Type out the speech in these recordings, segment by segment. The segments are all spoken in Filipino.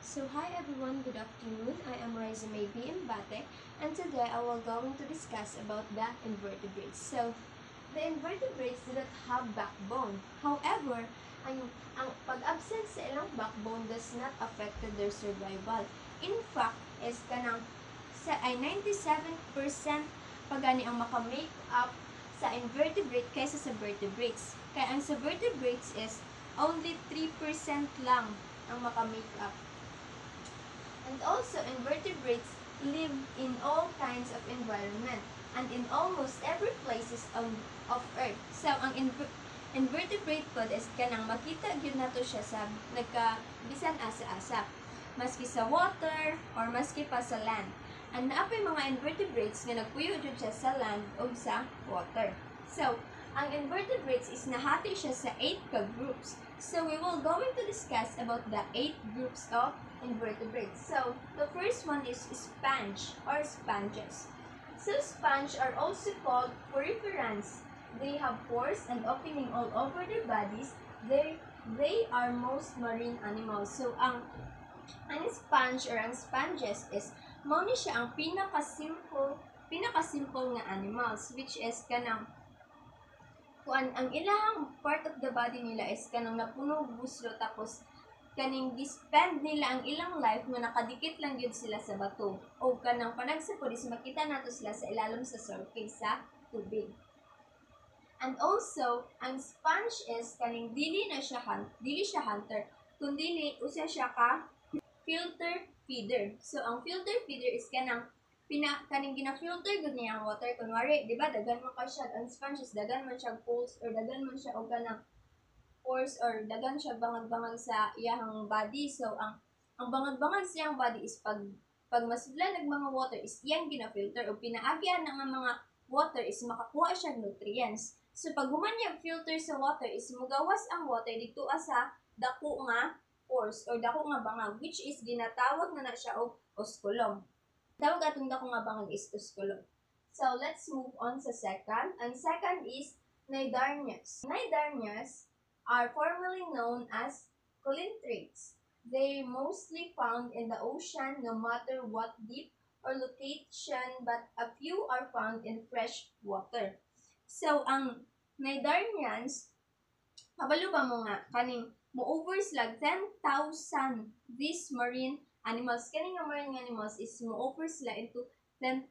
So hi everyone, good afternoon. I am Riza May B. Mbate, and today I will going to discuss about the invertebrates. So the invertebrates do not have backbone. However, ang pag-absent sa ilang backbone does not affect their survival. In fact, is kanang ay 97% pagani ang makamake up sa invertebrate kaysa sa vertebrates. Kaya ang sa vertebrates is only 3% lang ang makamake up. And also, invertebrates live in all kinds of environment and in almost every places of Earth. So, ang invertebrate pod is kanang makita gyud nato siya sa nagkabisan asa-asa. Maski sa water or maski pa sa land. And naapay mga invertebrates nga nagpuyo jud siya sa land o sa water. So, ang invertebrates is nahati siya sa 8 ka-groups. So, we will going to discuss about the 8 groups of invertebrates. So, the first one is sponge or sponges. So, sponge are also called poriferans. They have pores and opening all over their bodies. They are most marine animals. So, ang sponge or ang sponges is mao ni siya ang pinaka-simple nga animals, which is kanang kuan ang ilahang part of the body nila is kanang napuno buslo, tapos kaning gispend nila ang ilang life nga nakadikit lang gyud sila sa bato o kanang panagsapod is makita nato sila sa ilalim sa surface sa tubig. And also, ang sponge is kaning dili siya hunter, kundi usa siya ka filter feeder. So ang filter feeder is kanang kaning gina-filter gud niya ang water. Kunwari, di ba, dagan man ka siya, ang sponges, dagan man siya pores, or dagan man siya o kanang pores, or dagan siya bangag-bangag sa iyang body. So, ang bangag-bangag sa iyang body is pag masudlan ng mga water is iyang gina-filter, o pinaagyan ng mga water is makakuha siya nutrients. So, pag humanyag filter sa water is mugawas ang water dito sa dako nga pores, or dako nga bangag, which is ginatawag na siya og osculum. Tawag atong dako nga bangag is osculum. So, let's move on sa second. Ang second is cnidarnias. Cnidarnias are formerly known as colintrates. They mostly found in the ocean no matter what deep or location, but a few are found in fresh water. So, ang cnidarnians, kabalo ba mo nga, kaning mo-over sila 10,000 these marine animals. Kaning nga marine animals is mo-over sila into 10,000.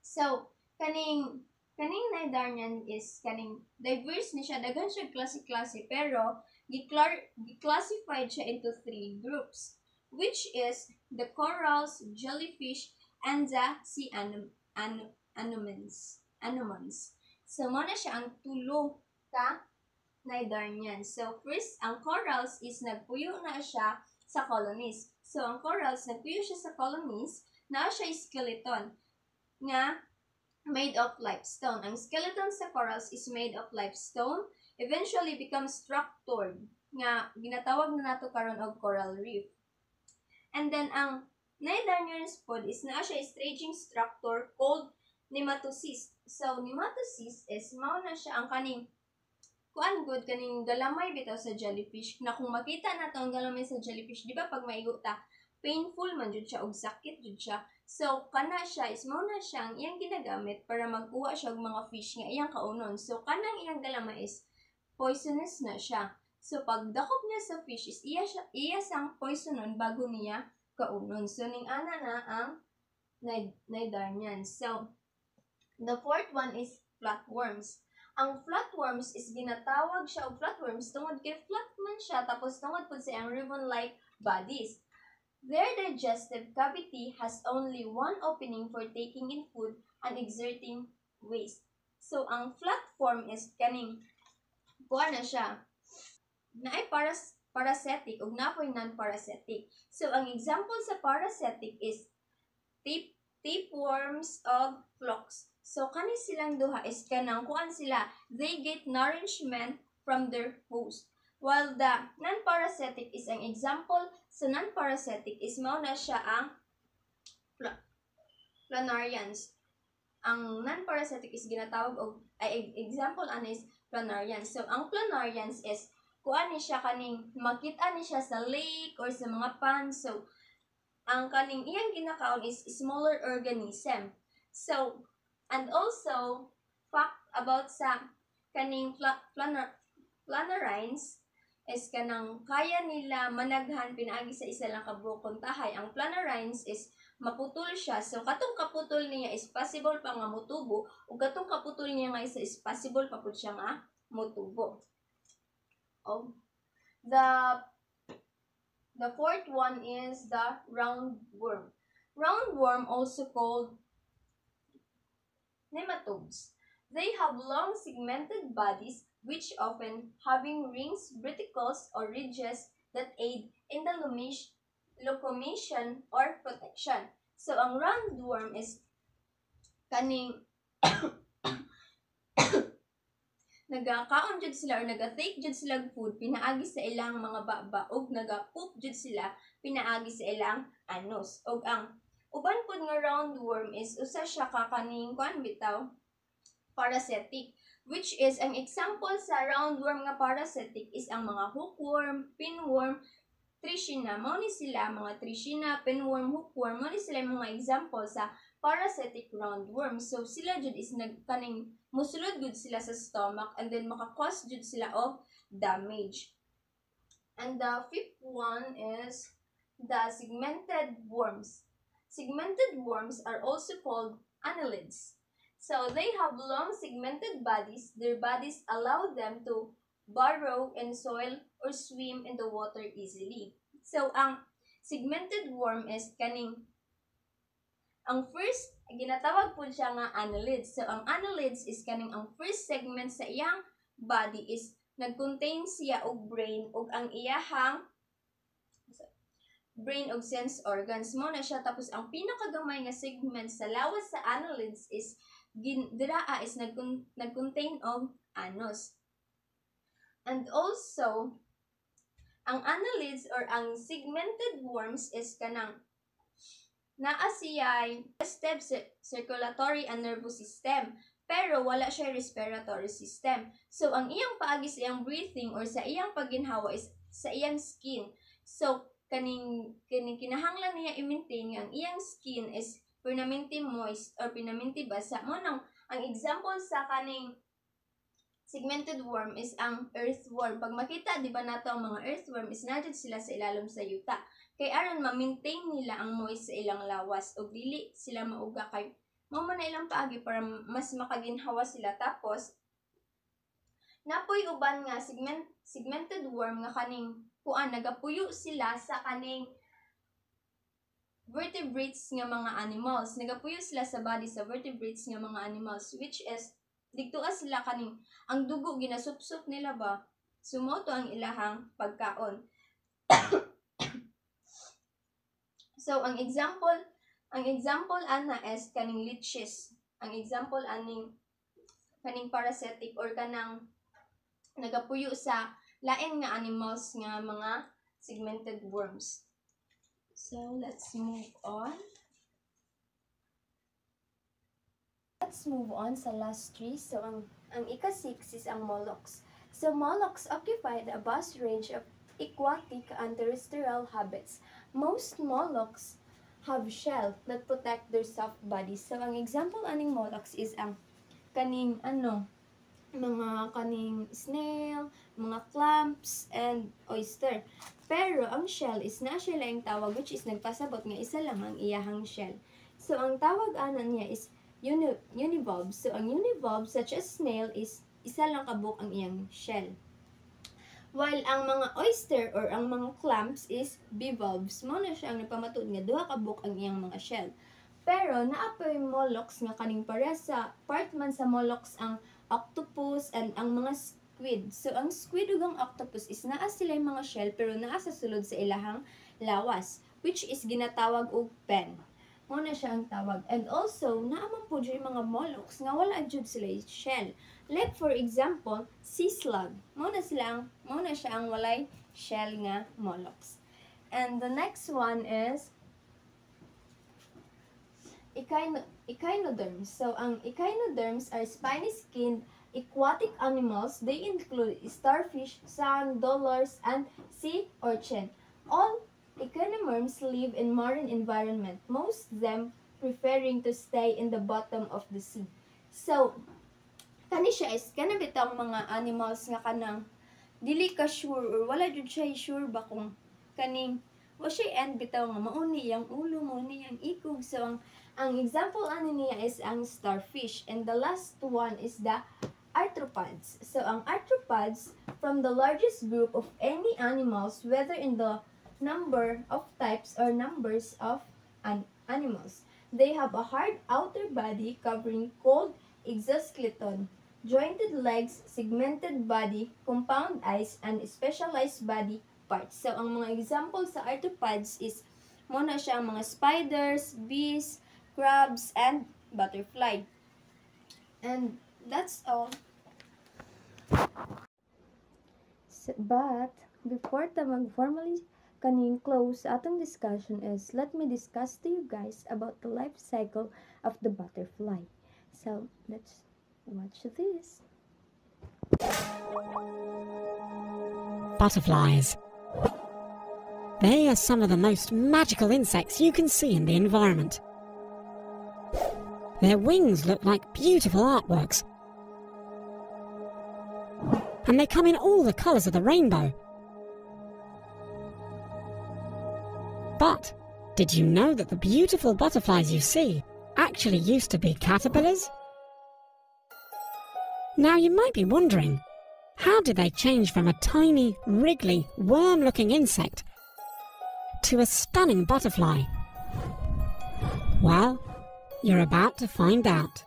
So, kaning cnidarnian is kaning diverse ni siya, daghan siya klase-klase, pero gi-classified siya into 3 groups, which is the corals, jellyfish, and the sea anemones. So, mo na siya ang tulo ka cnidarnian. So, first, ang corals is nagpuyo na siya sa colonies. So, ang corals, nagpuyo siya sa colonies, na siya skeleton nga made of limestone. Ang skeleton sa corals is made of limestone, eventually becomes structured, nga ginatawag na nato karon og coral reef. And then, ang cnidarnian pod is na siya staging structure called nematocyst. So, nematocyst is mao na siya ang kaning kaning galamay bitaw sa jellyfish. Na kung makita nato ang galamay sa jellyfish, di ba pag maigo ta, painful man jud siya og sakit jud siya. So kana siya is mao na siya ang iyang ginagamit para magkuha siya og mga fish nga iyang kaunon. So kanang iyang galamay is poisonous na siya. So pag dakop niya sa fish is iya sang poisonon bago niya kaunon. So ning ana na ang cnidarnian. So the fourth one is flatworms. Ang flatworms is ginatawag siya og flatworms tungod kay flat man siya, tapos tungod pud sa iyang ribbon-like bodies. Their digestive cavity has only one opening for taking in food and exerting waste. So ang flatworm is kaning kuha na siya, naay parasitic ug napoy non-parasitic. So ang example sa parasitic is tapeworms of phlox. So, kani silang duha is kanang kuan sila, they get nourishment from their host. While the non-parasitic is ang example sa non-parasitic is mao na siya ang planarians. Ang non-parasitic is ginatawag og example ana is planarians. So, ang planarians is kuan ni siya kaning makita ni siya sa lake or sa mga pond. So ang kaning iyang ginakaon is smaller organism. So and also fact about sa kaning planarines is kanang kaya nila managhan pinaagi sa isa lang kabukon tahay. Ang planarines is maputol siya. So katong kaputol niya is possible pa nga motubo ug katong kaputol niya nga is possible pa pud siya nga motubo. The fourth one is the roundworm. Roundworm, also called nematodes. They have long segmented bodies which often having rings, verticals, or ridges that aid in the locomotion or protection. So ang roundworm is kaning nagakaon jud sila or naga-take jud sila food pinaagi sa ilang mga baba ug naga-poop jud sila pinaagi sa ilang anus. Ug ang uban pud nga roundworm is usa siya ka kaning kuan bitaw parasitic, which is ang example sa roundworm nga parasitic is ang mga hookworm, pinworm, trichina. Mao ni sila mga trichina, pinworm, hookworm, mao ni sila mga example sa parasitic roundworm. So sila jud is nagkaning musulod jud sila sa stomach and then maka-cause jud sila of damage. And the fifth one is the segmented worms. Segmented worms are also called annelids. So they have long segmented bodies. Their bodies allow them to burrow in soil or swim in the water easily. So ang segmented worm is kaning ang first ginatawag po siya nga annelids. So ang annelids is kaning ang first segment sa iyang body is nag-contain siya og brain ug ang iyahang brain og sense organs mo na siya. Tapos ang pinakagamay nga segment sa lawas sa annelids is diraa is nag-contain og anus. And also ang annelids or ang segmented worms is kanang naa siya'y digestive, circulatory, and nervous system. Pero wala siya respiratory system. So, ang iyang paagi sa iyang breathing or sa iyang pagginhawa is sa iyang skin. So, kaning kinahanglan niya i-maintain ang iyang skin is permanently moist or permanently basa. Mo nang ang example sa kaning segmented worm is ang earthworm. Pag makita, di ba nato ang mga earthworm is nadyan sila sa ilalom sa yuta. Kay aron ma-maintain nila ang moist sa ilang lawas o dili sila mauga kay mao man na ilang paagi para mas makaginhawa sila. Tapos napoy uban nga segmented worm nga kaning kuan nagapuyo sila sa kaning vertebrates nga mga animals. Nagapuyo sila sa body sa vertebrates nga mga animals, which is digtua sila kaning ang dugo ginasupsup nila ba sumoto ang ilahang pagkaon. So ang example ana is kaning leeches. Ang example aning kaning parasitic or kanang nagapuyo sa lain nga animals nga mga segmented worms. So let's move on. Let's move on sa last three. So ang ika-6 is ang mollusks. So mollusks occupy the vast range of aquatic and terrestrial habits. Most mollusks have shell that protect their soft bodies. So ang example aning mollusks is ang kaning mga kaning snail, mga clams, and oyster. Pero ang shell is na siya lang tawag, which is nagpasabot nga isa lang ang iyahang shell. So ang tawag ana niya is univalves. So ang univalves such as snail is isa lang kabuk ang iyang shell. While ang mga oyster or ang mga clams is bivalves. Mao na siya ang nagpamatud nga duha kabuk ang iyang mga shell. Pero naapoy mollusks nga kaning pares sa part man sa mollusks ang octopus and ang mga squid. So ang squid ug ang octopus is naa sila mga shell pero naa sa sulod sa ilahang lawas, which is ginatawag og pen. Mao na siya ang tawag. And also naa po diri mga mollusks nga wala jud sila shell. Like for example, sea slug. Mao na siya ang walay shell nga mollusks. And the next one is echinoderms. So ang echinoderms are spiny-skinned aquatic animals, they include starfish, sand dollars, and sea urchin. All echinoderms live in marine environment, most of them preferring to stay in the bottom of the sea. So, kani siya is kana bitang mga animals nga kanang dili ka sure or wala jud siya sure ba kung kaning wa siya end bitaw nga mauni yang ulo mauni yang ikog. So ang example ani niya is ang starfish, and the last one is the arthropods. So ang arthropods from the largest group of any animals, whether in the number of types or numbers of animals. They have a hard outer body covering cold exoskeleton, jointed legs, segmented body, compound eyes, and specialized body parts. So, ang mga examples sa arthropods is muna siya ang mga spiders, bees, crabs, and butterfly. And that's all. So, but, before ta mag-formally kaning close sa atong discussion is, let me discuss to you guys about the life cycle of the butterfly. So, let's watch this. Butterflies. They are some of the most magical insects you can see in the environment. Their wings look like beautiful artworks, and they come in all the colours of the rainbow. But did you know that the beautiful butterflies you see actually used to be caterpillars? Now you might be wondering, how did they change from a tiny, wriggly, worm-looking insect to a stunning butterfly? Well, you're about to find out.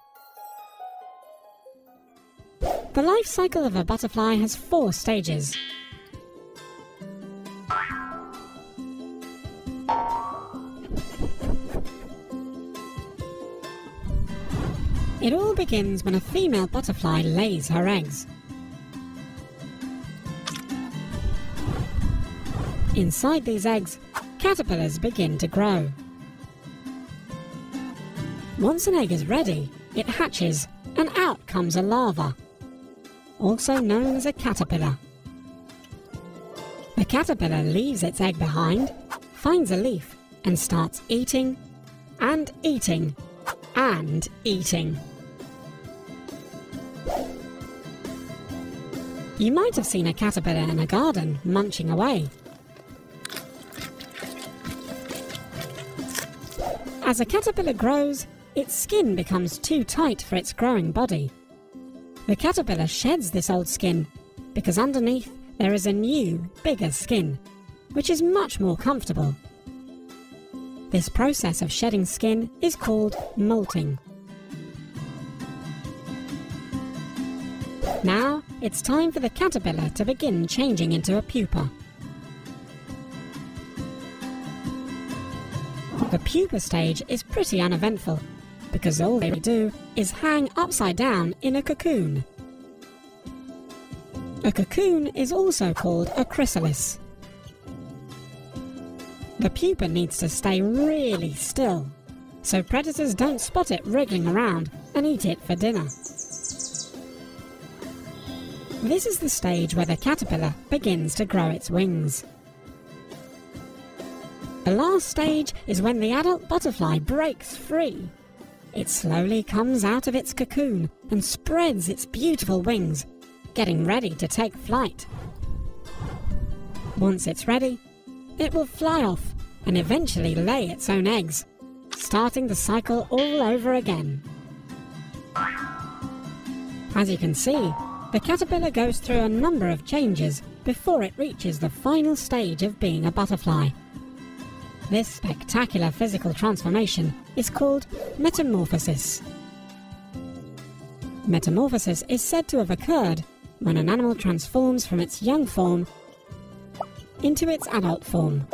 The life cycle of a butterfly has 4 stages. It all begins when a female butterfly lays her eggs. Inside these eggs, caterpillars begin to grow. Once an egg is ready, it hatches and out comes a larva, also known as a caterpillar. The caterpillar leaves its egg behind, finds a leaf, and starts eating and eating and eating. You might have seen a caterpillar in a garden munching away. As a caterpillar grows, its skin becomes too tight for its growing body. The caterpillar sheds this old skin because underneath there is a new, bigger skin, which is much more comfortable. This process of shedding skin is called molting. Now, it's time for the caterpillar to begin changing into a pupa. The pupa stage is pretty uneventful, because all they do is hang upside down in a cocoon. A cocoon is also called a chrysalis. The pupa needs to stay really still, so predators don't spot it wriggling around and eat it for dinner. This is the stage where the caterpillar begins to grow its wings. The last stage is when the adult butterfly breaks free. It slowly comes out of its cocoon and spreads its beautiful wings, getting ready to take flight. Once it's ready, it will fly off and eventually lay its own eggs, starting the cycle all over again. As you can see, the caterpillar goes through a number of changes before it reaches the final stage of being a butterfly. This spectacular physical transformation is called metamorphosis. Metamorphosis is said to have occurred when an animal transforms from its young form into its adult form.